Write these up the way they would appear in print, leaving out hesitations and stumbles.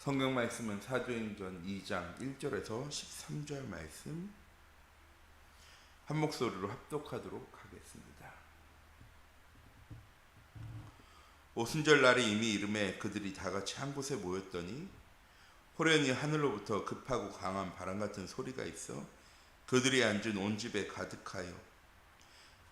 성경 말씀은 사도행전 2장 1절에서 13절 말씀 한 목소리로 합독하도록 하겠습니다. 오순절 날이 이미 이름에 그들이 다같이 한 곳에 모였더니 호련히 하늘로부터 급하고 강한 바람 같은 소리가 있어 그들이 앉은 온 집에 가득하여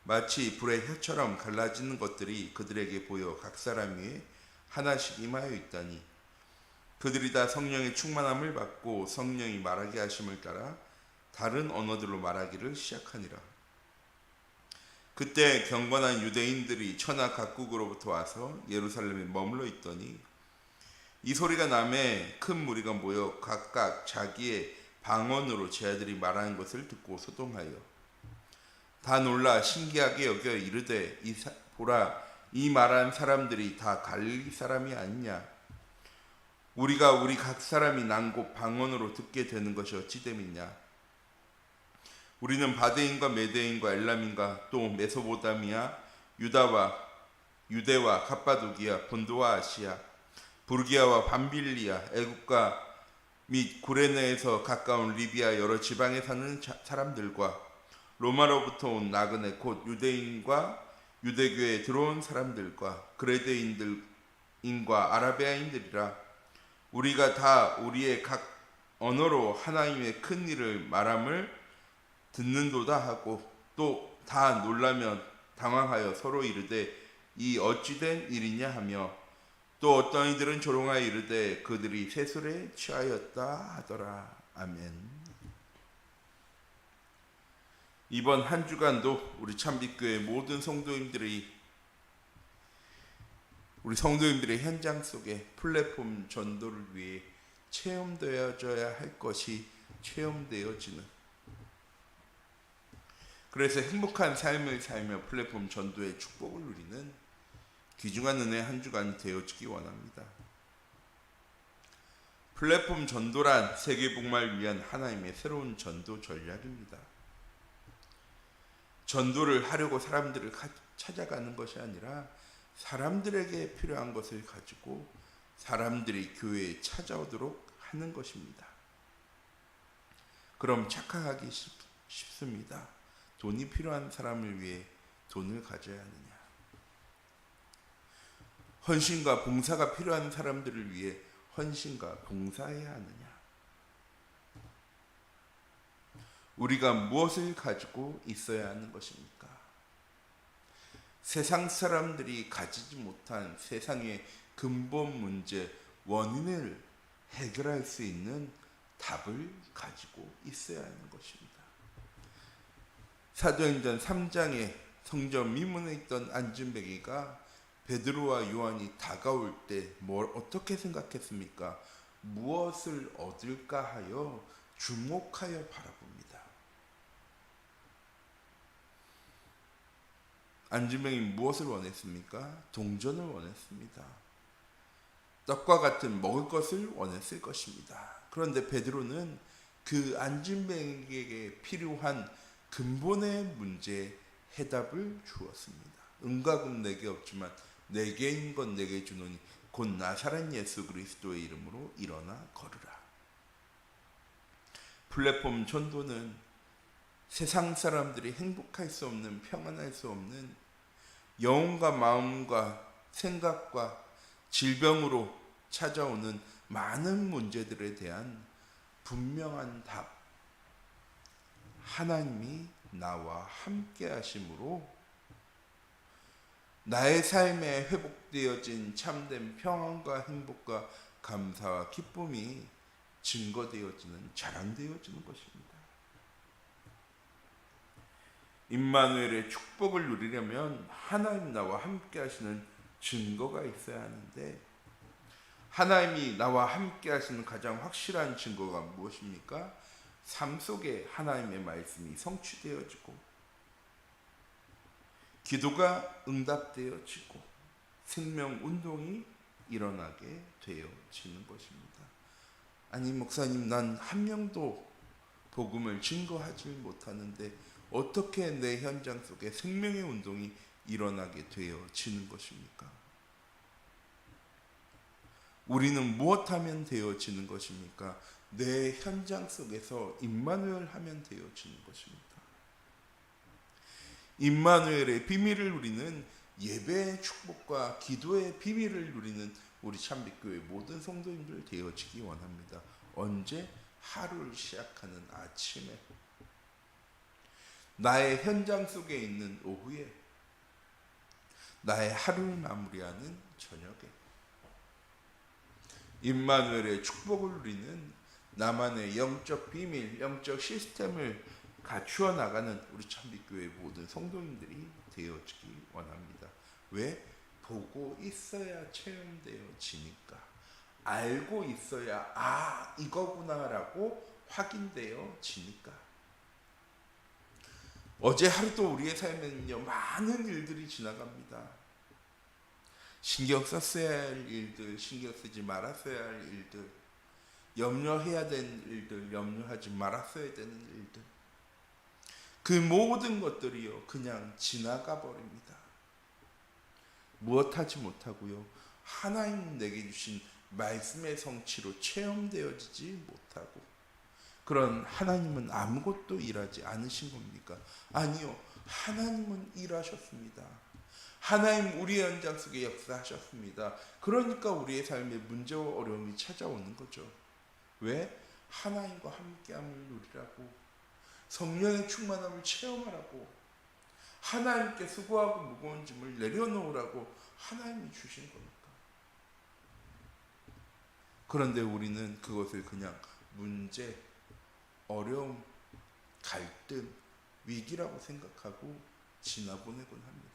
마치 불의 혀처럼 갈라지는 것들이 그들에게 보여 각 사람 위에 하나씩 임하여 있다니 그들이 다 성령의 충만함을 받고 성령이 말하게 하심을 따라 다른 언어들로 말하기를 시작하니라. 그때 경건한 유대인들이 천하 각국으로부터 와서 예루살렘에 머물러 있더니 이 소리가 나매 큰 무리가 모여 각각 자기의 방언으로 제 아들이 말하는 것을 듣고 소동하여 다 놀라 신기하게 여겨 이르되 보라 이 말한 사람들이 다 갈릴리 사람이 아니냐. 우리가 우리 각 사람이 난 곳 방언으로 듣게 되는 것이 어찌 됨이냐. 우리는 바데인과 메데인과 엘람인과 또 메소보다미아 유대와 갑바도기아 본도와 아시아 부르기아와 밤빌리아 애국과 및 구레네에서 가까운 리비아 여러 지방에 사는 사람들과 로마로부터 온 나그네 곧 유대인과 유대교에 들어온 사람들과 그레데인과 아라베아인들이라. 우리가 다 우리의 각 언어로 하나님의 큰 일을 말함을 듣는도다 하고 또 다 놀라며 당황하여 서로 이르되 이 어찌된 일이냐 하며 또 어떤 이들은 조롱하여 이르되 그들이 세술에 취하였다 하더라. 아멘. 이번 한 주간도 우리 참빛교회 모든 성도님들의 현장 속에 플랫폼 전도를 위해 체험되어져야 할 것이 체험되어지는, 그래서 행복한 삶을 살며 플랫폼 전도의 축복을 누리는 귀중한 은혜 한 주간이 되어지기 원합니다. 플랫폼 전도란 세계복음화를 위한 하나님의 새로운 전도 전략입니다. 전도를 하려고 사람들을 찾아가는 것이 아니라 사람들에게 필요한 것을 가지고 사람들이 교회에 찾아오도록 하는 것입니다. 그럼 착각하기 쉽습니다. 돈이 필요한 사람을 위해 돈을 가져야 하느냐. 헌신과 봉사가 필요한 사람들을 위해 헌신과 봉사해야 하느냐. 우리가 무엇을 가지고 있어야 하는 것입니까? 세상 사람들이 가지지 못한 세상의 근본 문제, 원인을 해결할 수 있는 답을 가지고 있어야 하는 것입니다. 사도행전 3장에 성전 미문에 있던 안진뱅이가 베드로와 요한이 다가올 때 어떻게 생각했습니까? 무엇을 얻을까 하여 주목하여 바라봅니다. 안진뱅이 무엇을 원했습니까? 동전을 원했습니다. 떡과 같은 먹을 것을 원했을 것입니다. 그런데 베드로는 그 안진뱅이에게 필요한 근본의 문제에 해답을 주었습니다. 은과 금 내게 없지만 내게 있는 건 내게 주노니 곧 나사렛 예수 그리스도의 이름으로 일어나 걸으라. 플랫폼 전도는 세상 사람들이 행복할 수 없는, 평안할 수 없는 영혼과 마음과 생각과 질병으로 찾아오는 많은 문제들에 대한 분명한 답, 하나님이 나와 함께 하심으로 나의 삶에 회복되어진 참된 평안과 행복과 감사와 기쁨이 증거되어지는, 자랑되어지는 것입니다. 임마누엘의 축복을 누리려면 하나님 나와 함께 하시는 증거가 있어야 하는데, 하나님이 나와 함께 하시는 가장 확실한 증거가 무엇입니까? 삶 속에 하나님의 말씀이 성취되어지고 기도가 응답되어지고 생명운동이 일어나게 되어지는 것입니다. 아니 목사님, 난 한 명도 복음을 증거하지 못하는데 어떻게 내 현장 속에 생명의 운동이 일어나게 되어지는 것입니까? 우리는 무엇하면 되어지는 것입니까? 내 현장 속에서 임마누엘 하면 되어지는 것입니다. 임마누엘의 비밀을 누리는 예배의 축복과 기도의 비밀을 누리는 우리 참빛교회 모든 성도님들 되어지기 원합니다. 언제? 하루를 시작하는 아침에, 나의 현장 속에 있는 오후에, 나의 하루를 마무리하는 저녁에, 임마누엘의 축복을 누리는 나만의 영적 비밀, 영적 시스템을 갖추어 나가는 우리 참빛교회 모든 성도님들이 되어지기 원합니다. 왜? 보고 있어야 체험되어지니까. 알고 있어야 이거구나라고 확인되어지니까. 어제 하루도 우리의 삶에는요, 많은 일들이 지나갑니다. 신경 썼어야 할 일들, 신경 쓰지 말았어야 할 일들, 염려해야 되는 일들, 염려하지 말았어야 되는 일들, 그 모든 것들이요 그냥 지나가 버립니다. 무엇하지 못하고요, 하나님 내게 주신 말씀의 성취로 체험되어지지 못하고, 그런 하나님은 아무것도 일하지 않으신 겁니까? 아니요, 하나님은 일하셨습니다. 하나님 우리의 현장 속에 역사하셨습니다. 그러니까 우리의 삶에 문제와 어려움이 찾아오는 거죠. 왜? 하나님과 함께함을 누리라고, 성령의 충만함을 체험하라고, 하나님께 수고하고 무거운 짐을 내려놓으라고 하나님이 주신 겁니까? 그런데 우리는 그것을 그냥 문제, 어려움, 갈등, 위기라고 생각하고 지나보내곤 합니다.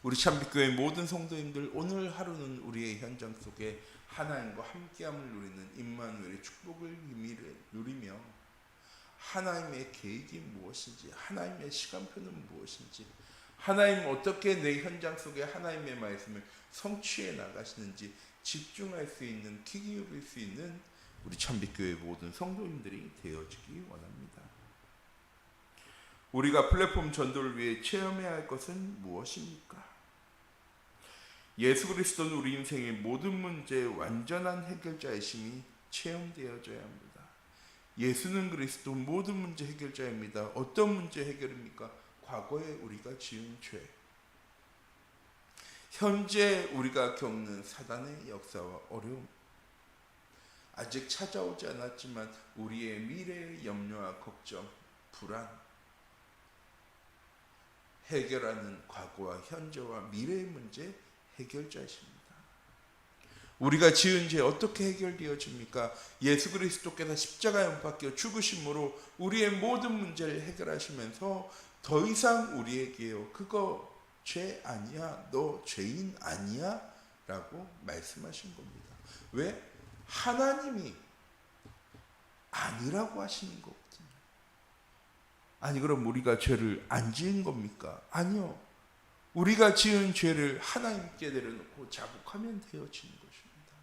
우리 참빛교회 모든 성도님들, 오늘 하루는 우리의 현장 속에 하나님과 함께함을 누리는 임마누엘의 축복을 비밀을 누리며, 하나님의 계획이 무엇인지, 하나님의 시간표는 무엇인지, 하나님 어떻게 내 현장 속에 하나님의 말씀을 성취해 나가시는지 집중할 수 있는, 귀 기울일 수 있는 우리 참빛교회 모든 성도님들이 되어지기 원합니다. 우리가 플랫폼 전도를 위해 체험해야 할 것은 무엇입니까? 예수 그리스도는 우리 인생의 모든 문제의 완전한 해결자이심이 체험되어져야 합니다. 예수는 그리스도 모든 문제 해결자입니다. 어떤 문제 해결입니까? 과거에 우리가 지은 죄, 현재 우리가 겪는 사단의 역사와 어려움, 아직 찾아오지 않았지만 우리의 미래의 염려와 걱정, 불안, 해결하는 과거와 현재와 미래의 문제 해결자이십니다. 우리가 지은 죄 어떻게 해결되어집니까? 예수 그리스도께서 십자가에 못 박혀 죽으심으로 우리의 모든 문제를 해결하시면서 더 이상 우리에게요, 그거 죄 아니야, 너 죄인 아니야 라고 말씀하신 겁니다. 왜? 하나님이 아니라고 하시는 거거든요. 아니, 그럼 우리가 죄를 안 지은 겁니까? 아니요, 우리가 지은 죄를 하나님께 내려놓고 자복하면 되어지는 것입니다.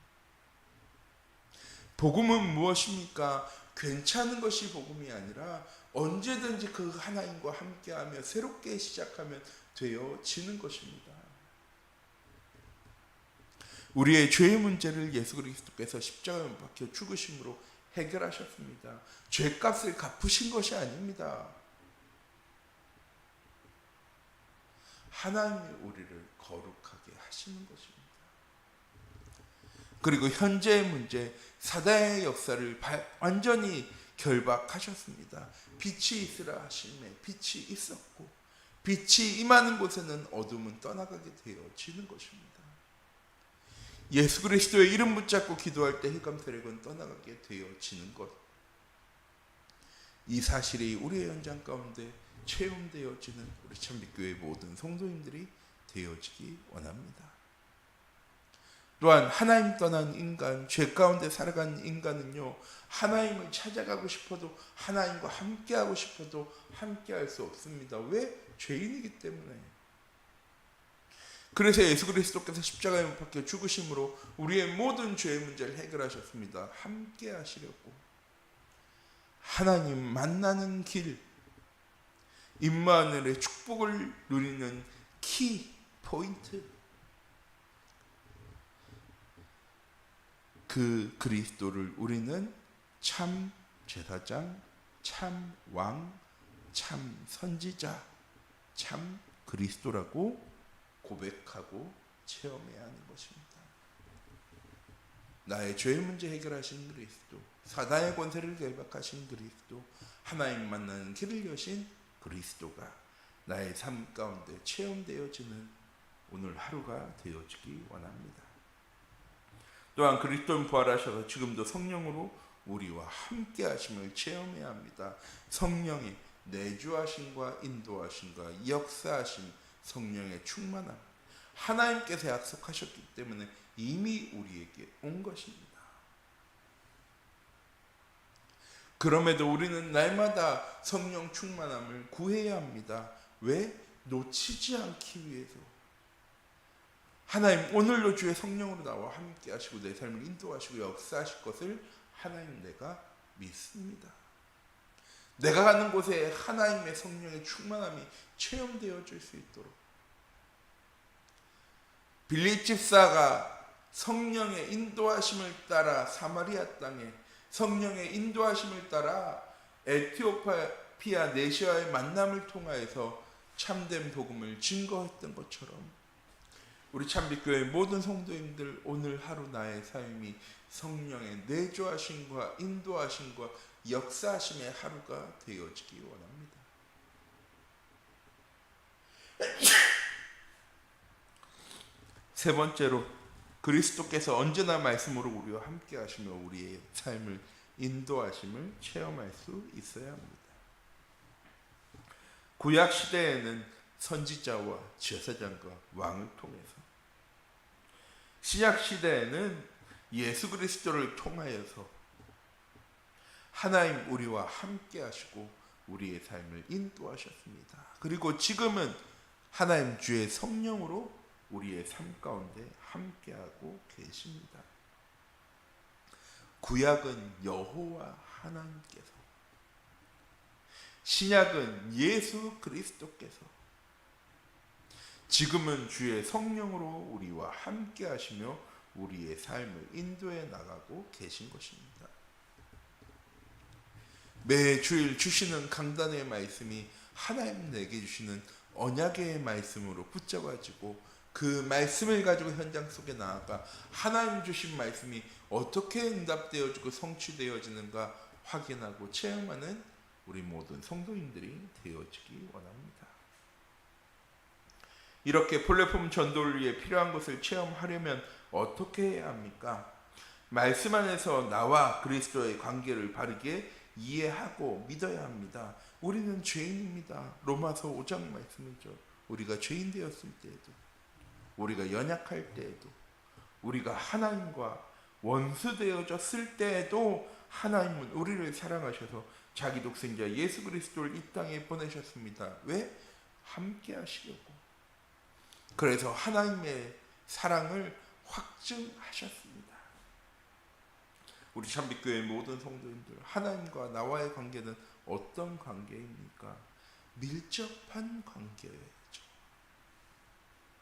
복음은 무엇입니까? 괜찮은 것이 복음이 아니라 언제든지 그 하나님과 함께하며 새롭게 시작하면 되어지는 것입니다. 우리의 죄의 문제를 예수 그리스도께서 십자가에 못 박혀 죽으심으로 해결하셨습니다. 죄값을 갚으신 것이 아닙니다. 하나님이 우리를 거룩하게 하시는 것입니다. 그리고 현재의 문제, 사단의 역사를 완전히 결박하셨습니다. 빛이 있으라 하심에 빛이 있었고, 빛이 임하는 곳에는 어둠은 떠나가게 되어지는 것입니다. 예수 그리스도의 이름 붙잡고 기도할 때 흑암 세력은 떠나가게 되어지는 것, 이 사실이 우리의 현장 가운데 체험되어지는 우리 참빛교회 모든 성도님들이 되어지기 원합니다. 또한 하나님 떠난 인간, 죄 가운데 살아가는 인간은요, 하나님을 찾아가고 싶어도, 하나님과 함께하고 싶어도 함께할 수 없습니다. 왜? 죄인이기 때문에. 그래서 예수 그리스도께서 십자가에 못 박혀 죽으심으로 우리의 모든 죄의 문제를 해결하셨습니다. 함께 하시려고. 하나님 만나는 길, 임마누엘의 축복을 누리는 키 포인트, 그 그리스도를 우리는 참 제사장, 참 왕, 참 선지자, 참 그리스도라고 고백하고 체험해야 하는 것입니다. 나의 죄의 문제 해결하신 그리스도, 사단의 권세를 결박하신 그리스도, 하나님 만나는 길을 여신 그리스도가 나의 삶 가운데 체험되어지는 오늘 하루가 되어지기 원합니다. 또한 그리스도는 부활하셔서 지금도 성령으로 우리와 함께 하심을 체험해야 합니다. 성령의 내주하심과 인도하심과 역사하심, 성령의 충만함, 하나님께서 약속하셨기 때문에 이미 우리에게 온 것입니다. 그럼에도 우리는 날마다 성령 충만함을 구해야 합니다. 왜? 놓치지 않기 위해서. 하나님 오늘도 주의 성령으로 나와 함께 하시고 내 삶을 인도하시고 역사하실 것을 하나님 내가 믿습니다. 내가 가는 곳에 하나님의 성령의 충만함이 체험되어질 수 있도록 빌립 집사가 성령의 인도하심을 따라 사마리아 땅에 성령의 인도하심을 따라 에티오피아 내시아의 만남을 통하여서 참된 복음을 증거했던 것처럼 우리 참빛교회 모든 성도님들 오늘 하루 나의 삶이 성령의 내주하심과 인도하심과 역사하심의 하루가 되어지기 원합니다. 세 번째로 그리스도께서 언제나 말씀으로 우리와 함께 하시며 우리의 삶을 인도하심을 체험할 수 있어야 합니다. 구약 시대에는 선지자와 제사장과 왕을 통해서, 신약 시대에는 예수 그리스도를 통하여서 하나님 우리와 함께 하시고 우리의 삶을 인도하셨습니다. 그리고 지금은 하나님 주의 성령으로 우리의 삶 가운데 함께하고 계십니다. 구약은 여호와 하나님께서, 신약은 예수 그리스도께서, 지금은 주의 성령으로 우리와 함께 하시며 우리의 삶을 인도해 나가고 계신 것입니다. 매주일 주시는 강단의 말씀이 하나님 내게 주시는 언약의 말씀으로 붙잡아지고 그 말씀을 가지고 현장 속에 나아가 하나님 주신 말씀이 어떻게 응답되어지고 성취되어지는가 확인하고 체험하는 우리 모든 성도인들이 되어지기 원합니다. 이렇게 플랫폼 전도를 위해 필요한 것을 체험하려면 어떻게 해야 합니까? 말씀 안에서 나와 그리스도의 관계를 바르게 이해하고 믿어야 합니다. 우리는 죄인입니다. 로마서 5장 말씀이죠. 우리가 죄인 되었을 때에도, 우리가 연약할 때에도, 우리가 하나님과 원수 되어졌을 때에도 하나님은 우리를 사랑하셔서 자기 독생자 예수 그리스도를 이 땅에 보내셨습니다. 왜? 함께 하시려고. 그래서 하나님의 사랑을 확증하셨습니다. 우리 참빛교회 모든 성도님들, 하나님과 나와의 관계는 어떤 관계입니까? 밀접한 관계죠.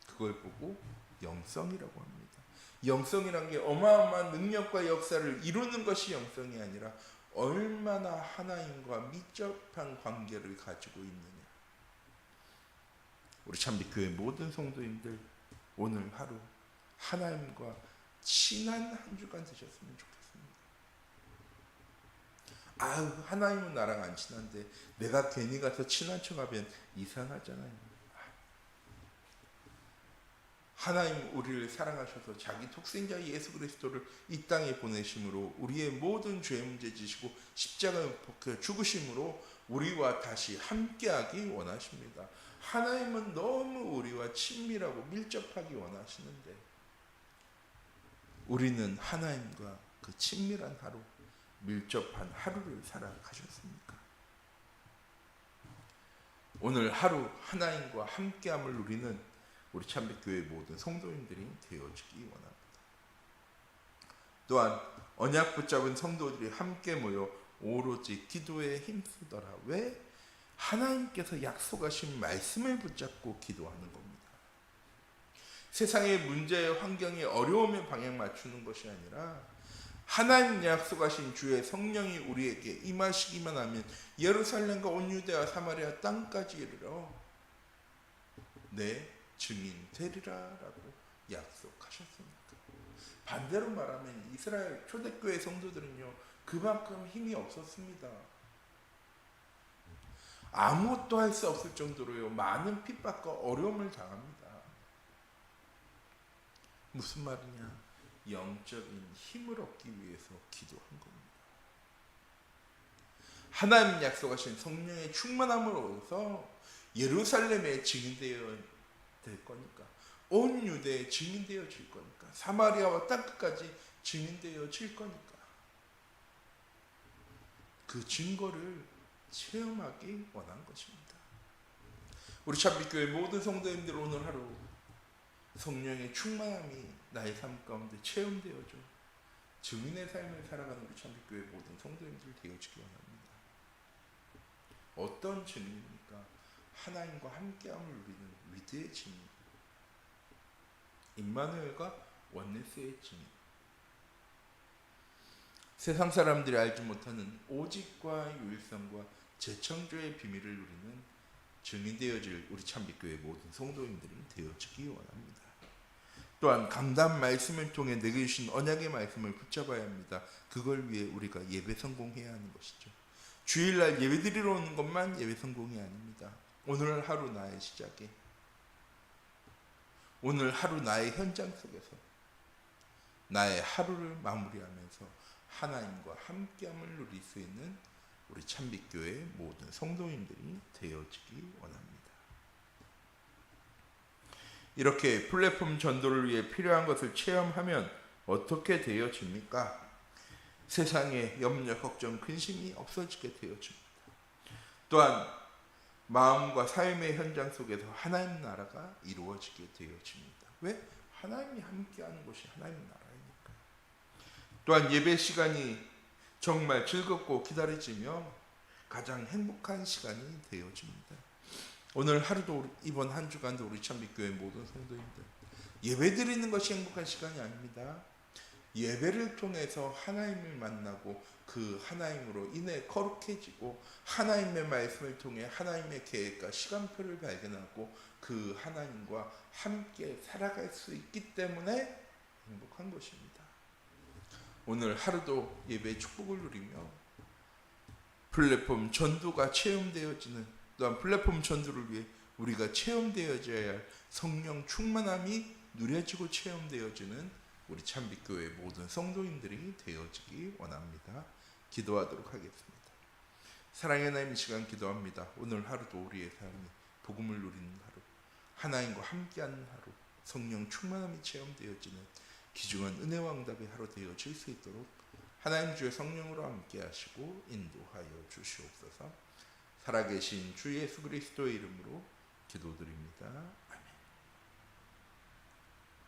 그걸 보고 영성이라고 합니다. 영성이란 게 어마어마한 능력과 역사를 이루는 것이 영성이 아니라 얼마나 하나님과 밀접한 관계를 가지고 있느냐. 우리 참빛교회 모든 성도님들 오늘 하루 하나님과 친한 한 주간 되셨으면 좋겠습니다. 하나님은 나랑 안 친한데 내가 괜히 가서 친한 척하면 이상하잖아요. 하나님 우리를 사랑하셔서 자기 독생자 예수 그리스도를 이 땅에 보내심으로 우리의 모든 죄 문제 지시고 십자가에 박혀 죽으심으로 우리와 다시 함께하기 원하십니다. 하나님은 너무 우리와 친밀하고 밀접하기 원하시는데 우리는 하나님과 그 친밀한 하루, 밀접한 하루를 살아가셨습니까? 오늘 하루 하나님과 함께함을 누리는 우리 참빛교회 모든 성도님들이 되어지기 원합니다. 또한 언약 붙잡은 성도들이 함께 모여 오로지 기도에 힘쓰더라. 왜? 하나님께서 약속하신 말씀을 붙잡고 기도하는 겁니다. 세상의 문제의 환경에 어려움에 방향 맞추는 것이 아니라 하나님 약속하신 주의 성령이 우리에게 임하시기만 하면 예루살렘과 온 유대와 사마리아 땅까지 이르러 내 증인 되리라라고 약속하셨습니다. 반대로 말하면 이스라엘 초대교회 성도들은요, 그만큼 힘이 없었습니다. 아무것도 할 수 없을 정도로요, 많은 핍박과 어려움을 당합니다. 무슨 말이냐? 영적인 힘을 얻기 위해서 기도한 겁니다. 하나님 약속하신 성령의 충만함을 얻어서 예루살렘에 증인되어 될 거니까, 온 유대에 증인되어질 거니까, 사마리아와 땅끝까지 증인되어질 거니까, 그 증거를 체험하기 원한 것입니다. 우리 참빛교회 모든 성도님들, 오늘 하루 성령의 충만함이 나의 삶 가운데 체험되어져 증인의 삶을 살아가는 우리 참빛교회 모든 성도님들 되어지기 원합니다. 어떤 증인입니까? 하나님과 함께함을 누리는 위대의 증인, 임마누엘과 원네스의 증인, 세상 사람들이 알지 못하는 오직과 유일성과 재창조의 비밀을 누리는 증인되어질 우리 참빛교회 모든 성도님들이 되어지기 원합니다. 또한 강단 말씀을 통해 내게 주신 언약의 말씀을 붙잡아야 합니다. 그걸 위해 우리가 예배 성공해야 하는 것이죠. 주일날 예배 드리러 오는 것만 예배 성공이 아닙니다. 오늘 하루 나의 시작에, 오늘 하루 나의 현장 속에서 나의 하루를 마무리하면서 하나님과 함께함을 누릴 수 있는 우리 참빛교회 모든 성도님들이 되어지기 원합니다. 이렇게 플랫폼 전도를 위해 필요한 것을 체험하면 어떻게 되어집니까? 세상에 염려, 걱정, 근심이 없어지게 되어집니다. 또한 마음과 삶의 현장 속에서 하나님 나라가 이루어지게 되어집니다. 왜? 하나님이 함께하는 곳이 하나님 나라이니까. 또한 예배 시간이 정말 즐겁고 기다려지며 가장 행복한 시간이 되어집니다. 오늘 하루도, 이번 한 주간도 우리 참빛교회 모든 성도님들, 예배 드리는 것이 행복한 시간이 아닙니다. 예배를 통해서 하나님을 만나고 그 하나님으로 인해 거룩해지고, 하나님의 말씀을 통해 하나님의 계획과 시간표를 발견하고 그 하나님과 함께 살아갈 수 있기 때문에 행복한 것입니다. 오늘 하루도 예배의 축복을 누리며 플랫폼 전도가 체험되어지는, 또한 플랫폼 전도를 위해 우리가 체험되어져야 할 성령 충만함이 누려지고 체험되어지는 우리 참빛교회 모든 성도인들이 되어지기 원합니다. 기도하도록 하겠습니다. 사랑의 하나님, 이 시간 기도합니다. 오늘 하루도 우리의 삶이 복음을 누리는 하루, 하나님과 함께하는 하루, 성령 충만함이 체험되어지는 귀중한 은혜와 응답의 하루 되어질 수 있도록 하나님 주의 성령으로 함께 하시고 인도하여 주시옵소서. 살아계신 주 예수 그리스도의 이름으로 기도드립니다.